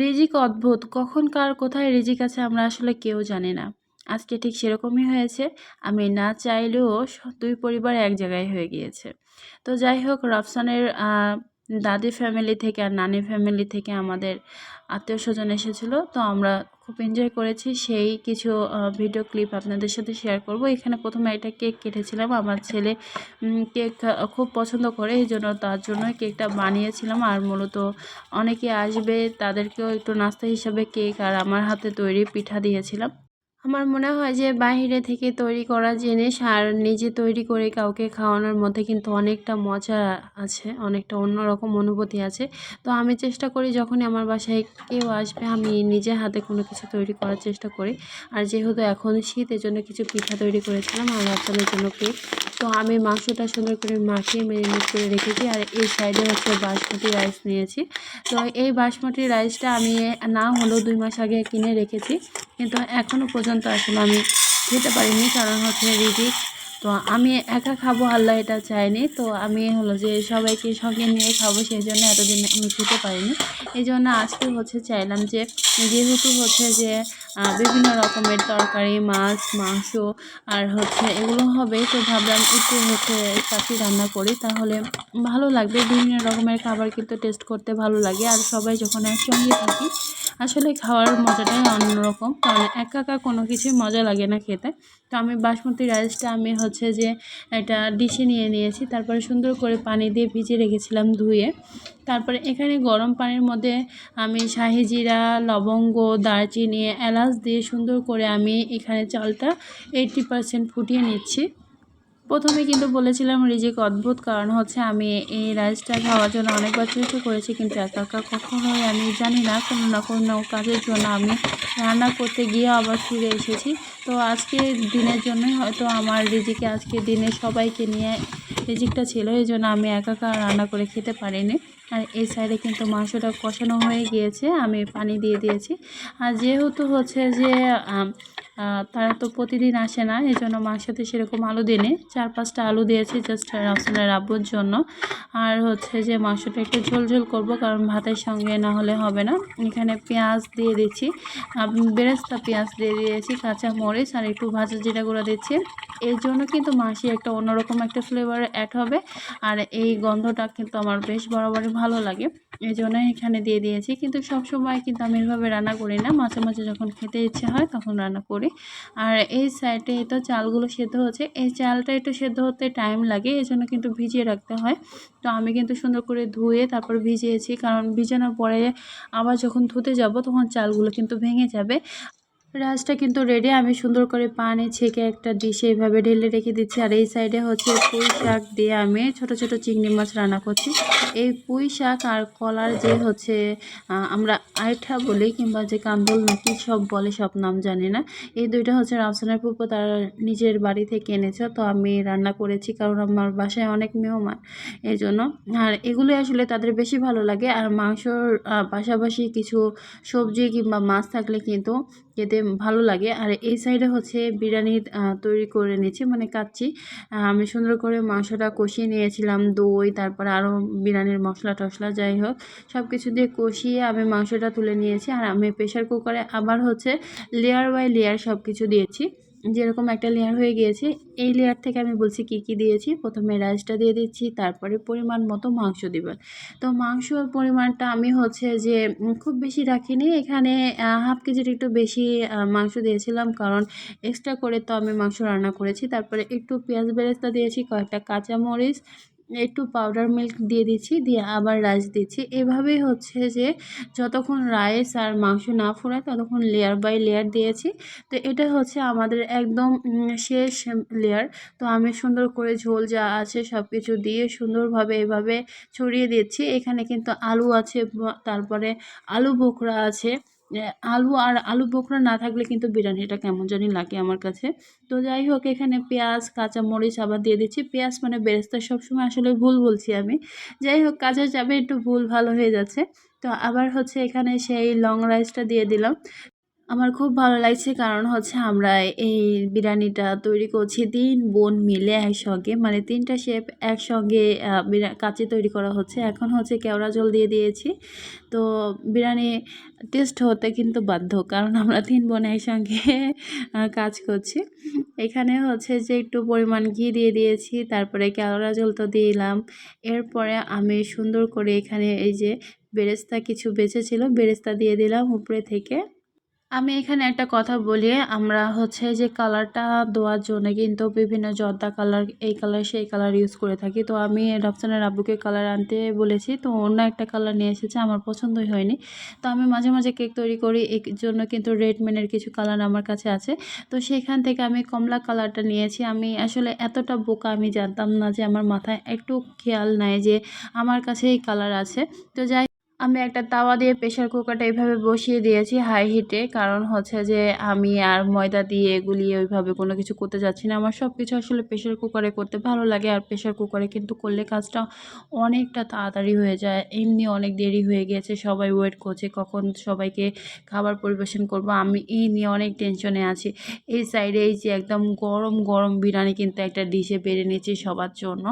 রিজিক অদ্ভুত। কখন কার কোথায় রিজিক আছে আমরা আসলে কেউ জানি না। আজকে ঠিক সেরকমই হয়েছে। আমি না চাইলেও ২ পরিবার এক জায়গায় হয়ে গিয়েছে। তো যাই হোক রাফসানের দাদি ফ্যামিলি থেকে আর নানি ফ্যামিলি থেকে আমাদের আত্মীয়স্বজন এসেছিল। তো আমরা খুব এনজয় করেছি। সেই কিছু ভিডিও ক্লিপ আপনাদের সাথে শেয়ার করব। এখানে ১ম এ একটা কেক কেটেছিলাম। আমার ছেলে কেক খুব পছন্দ করে। এজন্য তার জন্যই কেকটা বানিয়েছিলাম। আর মূলত অনেকে আসবে তাদেরকেও একটু নাস্তা হিসাবে কেক আর আমার হাতে তৈরি পিঠা দিয়েছিলাম। আমার মনে হয় যে বাইরে থেকে তৈরি করা জিনিস আর নিজে তৈরি করে কাউকে খাওয়ানোর মধ্যে কিন্তু অনেকটা মজা আছে, অনেকটা অন্যরকম অনুভূতি আছে। তো আমি চেষ্টা করি যখনই আমার বাসায় কেউ আসবে আমি নিজে হাতে কোনো কিছু তৈরি করার চেষ্টা করি। আর যেহেতু এখন শীত এজন্য কিছু পিঠা তৈরি করেছিলাম আর রাফসানের জন্য কেক। তো আমি মাংসটা সুন্দর করে মাখিয়ে ম্যারিনেট করে রেখেছি আর এই সাইডে হচ্ছে বাসমতি রাইস নিয়েছি। তো এই বাসমতি রাইসটা আমি না হলেও ২ মাস আগে কিনে রেখেছি, কিন্তু এখনও পর্যন্ত আসলে আমি খেতে পারিনি। কারণ হচ্ছে রিজিক। তো আমি একা খাবো আল্লাহ এটা চায়নি। তো আমি হলো যে সবাইকে সঙ্গে নিয়ে খাবো, সেই জন্য এতদিন আমি খেতে পারিনি। এই জন্য আজকে হচ্ছে চাইলাম যে যেহেতু হচ্ছে যে বিভিন্ন রকমের তরকারি, মাছ, মাংস আর হচ্ছে এগুলো হবে, তো ভাবলাম একটু হচ্ছে চাচি রান্না করি তাহলে ভালো লাগবে। বিভিন্ন রকমের খাবার কিন্তু টেস্ট করতে ভালো লাগে। আর সবাই যখন একসঙ্গে থাকি আসলে খাওয়ার মজাটাই অন্যরকম। কারণ একা একা কোনো কিছুই মজা লাগে না খেতে। তো আমি বাসমতি রাইসটা আমি হচ্ছে যে একটা ডিশে নিয়ে নিয়েছি। তারপরে সুন্দর করে পানি দিয়ে ভিজিয়ে রেখেছিলাম ধুয়ে। তারপরে এখানে গরম পানির মধ্যে আমি শাহি জিরা, লবঙ্গ, দারচিনি, এলাচ দিয়ে সুন্দর করে আমি এখানে চালটা 80% ফুটিয়ে নিচ্ছি। প্রথমে কিন্তু বলেছিলাম রিজিক অদ্ভুত, কারণ হচ্ছে আমি এই রাইসটা খাওয়ার জন্য অনেকবার চেষ্টা করেছি, কিন্তু একা একা কখনোই আমি জানি না কোনো না কোনো কাজের জন্য আমি রান্না করতে গিয়ে আবার ফিরে এসেছি। তো আজকের দিনের জন্যই হয়তো আমার রিজিকে আজকের দিনে সবাইকে নিয়ে রিজিকটা ছিল, এই জন্য আমি একা একা রান্না করে খেতে পারিনি। আর এই সাইডে কিন্তু মাংসটা কষানো হয়ে গিয়েছে, আমি পানি দিয়ে দিয়েছি। আর যেহেতু হচ্ছে যে তারা তো প্রতিদিন আসে না, এই জন্য মাংসতে সেরকম আলু দিইনি। ৪-৫টা আলু দিয়েছি জাস্ট রাফসানের আব্বুর জন্য। আর হচ্ছে যে মাংসটা একটু ঝোল ঝোল করবো, কারণ ভাতের সঙ্গে না হলে হবে না। এখানে পেঁয়াজ দিয়ে দিচ্ছি, বেরেস্তা পেঁয়াজ দিয়ে দিয়েছি, কাঁচা মরিচ আর একটু ভাজা জিরা গুঁড়া দিচ্ছি। এর জন্য কিন্তু মাংসে একটা অন্যরকম একটা ফ্লেভার অ্যাড হবে। আর এই গন্ধটা কিন্তু আমার বেশ বরাবরই ভালো লাগে, এই জন্য এখানে দিয়ে দিয়েছি। কিন্তু সবসময় কিন্তু আমি এভাবে রান্না করি না, মাঝে মাঝে যখন খেতে ইচ্ছে হয় তখন রান্না করি। আর এই সাইডে তো চালগুলো সেদ্ধ হচ্ছে, এই চালটা একটু সেদ্ধ হতে টাইম লাগে, এই জন্য কিন্তু ভিজিয়ে রাখতে হয়। তো আমি কিন্তু সুন্দর করে ধুয়ে তারপর ভিজিয়েছি, কারণ ভিজানোর পরে আবার যখন ধুতে যাব তখন চালগুলো কিন্তু ভেঙে যাবে। রাইসটা কিন্তু রেডি। আমি সুন্দর করে পানি ছেঁকে একটা ডিশে এইভাবে ঢেলে রেখে দিচ্ছি। আর এই সাইডে হচ্ছে পুঁই শাক দিয়ে আমি ছোট ছোট চিংড়ি মাছ রান্না করছি। এই পুঁই শাক আর কলার যে হচ্ছে আমরা আইঠা বলি কিংবা যে কান্দুল নাকি সব বলে, সব নাম জানি না। এই দুইটা হচ্ছে রাফসানের ফুপু তার নিজের বাড়ি থেকে এনেছে। তো আমি রান্না করেছি কারণ আমার বাসায় অনেক মেহমান, এই জন্য। আর এগুলো আসলে তাদের বেশি ভালো লাগে। আর মাংসর পাশাপাশি কিছু সবজি কিংবা মাছ থাকলে কিন্তু খেতে ভালো লাগে। আর এই সাইডে হচ্ছে বিরিয়ানি তৈরি করে নিয়েছি, মানে কাচ্চি। আমি সুন্দর করে মাংসটা কষিয়ে নিয়েছিলাম, দই, তারপরে আরও বিরিয়ানির মশলা টশলা যাই হোক সব কিছু দিয়ে কষিয়ে আমি মাংসটা তুলে নিয়েছি। আর আমি প্রেশার কুকারে আবার হচ্ছে লেয়ার বাই লেয়ার সব কিছু দিয়েছি। যেরকম একটা লেয়ার হয়ে গিয়েছে, এই লেয়ার থেকে আমি বলছি কি কি দিয়েছি। প্রথমে রাইসটা দিয়ে দিচ্ছি, তারপরে পরিমাণ মতো মাংস দিবেন। তো মাংসর পরিমাণটা আমি হচ্ছে যে খুব বেশি রাখিনি, এখানে হাফ কেজির একটু বেশি মাংস দিয়েছিলাম, কারণ এক্সট্রা করে তো আমি মাংস রান্না করেছি। তারপরে একটু পেঁয়াজ বেরেস্তা দিয়েছি, কয়েকটা কাঁচামরিচ, একটু পাউডার মিল্ক দিয়ে দিচ্ছি, দিয়ে আবার রাইস দিচ্ছি। এভাবেই হচ্ছে যে যতক্ষণ রাইস আর মাংস না ফুরায় ততক্ষণ লেয়ার বাই লেয়ার দিয়েছি। তো এটা হচ্ছে আমাদের একদম শেষ লেয়ার। তো আমি সুন্দর করে ঝোল যা আছে সব কিছু দিয়ে সুন্দরভাবে এভাবে ছড়িয়ে দিচ্ছি। এখানে কিন্তু আলু আছে, তারপরে আলু বোখরা আছে। আলু আর আলু বোখরা না থাকলে কিন্তু বিরিয়ানিটা কেমন জানি লাগে আমার কাছে। তো যাই হোক এখানে পেঁয়াজ, কাঁচামরিচ আবার দিয়ে দিচ্ছি। পেঁয়াজ মানে বেরেস্তা সবসময় আসলে ভুল বলছি আমি। যাই হোক কাজে যাবে একটু ভুল ভালো হয়ে যাচ্ছে। তো আবার হচ্ছে এখানে সেই লং রাইসটা দিয়ে দিলাম। আমার খুব ভালো লাগছে কারণ হচ্ছে আমরা এই বিরিয়ানিটা তৈরি করছি ৩ বোন মিলে একসঙ্গে। মানে ৩ টা শেফ একসঙ্গে কাচ্চি তৈরি করা হচ্ছে। এখন হচ্ছে কেওড়া জল দিয়ে দিয়েছি। তো বিরিয়ানি টেস্ট হতে কিন্তু বাধ্য। কারণ আমরা ৩ বোন একসঙ্গে কাজ করছি। এখানে হচ্ছে যে একটু পরিমাণ ঘি দিয়ে দিয়েছি। তারপরে কেওড়া জল তো দিলাম। এরপরে আমি সুন্দর করে এখানে এই যে বেরেস্তা কিছু বেঁচে ছিল, বেরেস্তা দিয়ে দিলাম উপরে থেকে। আমি এখানে একটা কথা বলি, আমরা হচ্ছে যে কালারটা দেওয়ার জন্য কিন্তু বিভিন্ন জর্দা কালার, এই কালার সেই কালার ইউজ করে থাকি। তো আমি রফসানের আব্বুকে কালার আনতে বলেছি, তো অন্য একটা কালার নিয়ে এসেছে, আমার পছন্দই হয়নি। তো আমি মাঝে মাঝে কেক তৈরি করি, এই জন্য কিন্তু রেডমেনের কিছু কালার আমার কাছে আছে। তো সেখান থেকে আমি কমলা কালারটা নিয়েছি। আমি আসলে এতটা বোকা, আমি জানতাম না যে আমার মাথায় একটু খেয়াল নাই যে আমার কাছে এই কালার আছে। তো যাই, আমি একটা তাওয়া দিয়ে প্রেশার কুকারটা এইভাবে বসিয়ে দিয়েছি হাই হিটে। কারণ হচ্ছে যে আমি আর ময়দা দিয়ে গুলিয়ে ওইভাবে কোনো কিছু করতে যাচ্ছি না। আমার সব কিছু আসলে প্রেশার কুকারে করতে ভালো লাগে। আর প্রেশার কুকারে কিন্তু করলে কাজটা অনেকটা তাড়াতাড়ি হয়ে যায়। এমনি অনেক দেরি হয়ে গিয়েছে, সবাই ওয়েট করছে কখন সবাইকে খাবার পরিবেশন করব। আমি এই নিয়ে অনেক টেনশনে আছি। এই সাইডে এই যে একদম গরম গরম বিরিয়ানি কিন্তু একটা ডিশে বেড়ে নিয়েছি সবার জন্য।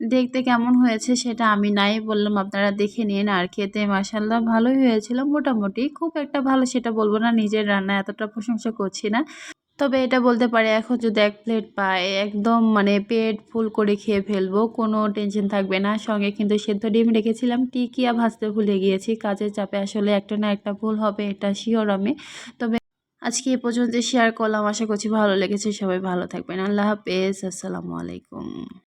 দেখতে কেমন হয়েছে সেটা আমি নাই বললাম, আপনারা দেখে নিন। আর খেতে মাশাআল্লাহ ভালোই হয়েছিল মোটামুটি। খুব একটা ভালো সেটা বলব না, নিজের রান্না এতটা প্রশংসা করছি না। তবে এটা বলতে পারি এখন যদি ১ প্লেট পাই একদম মানে পেট ফুল করে খেয়ে ফেলবো। কোনো টেনশন থাকবে না। সঙ্গে কিন্তু সেদ্ধ ডিম রেখেছিলাম। টিকিয়া ভাজতে ভুলে গিয়েছি। কাজের চাপে আসলে একটা না একটা ভুল হবে, এটা সিওর আমি। তবে আজকে এ পর্যন্ত শেয়ার করলাম। আশা করছি ভালো লেগেছে। সবাই ভালো থাকবেন। আল্লাহ হাফেজ। আসসালামু আলাইকুম।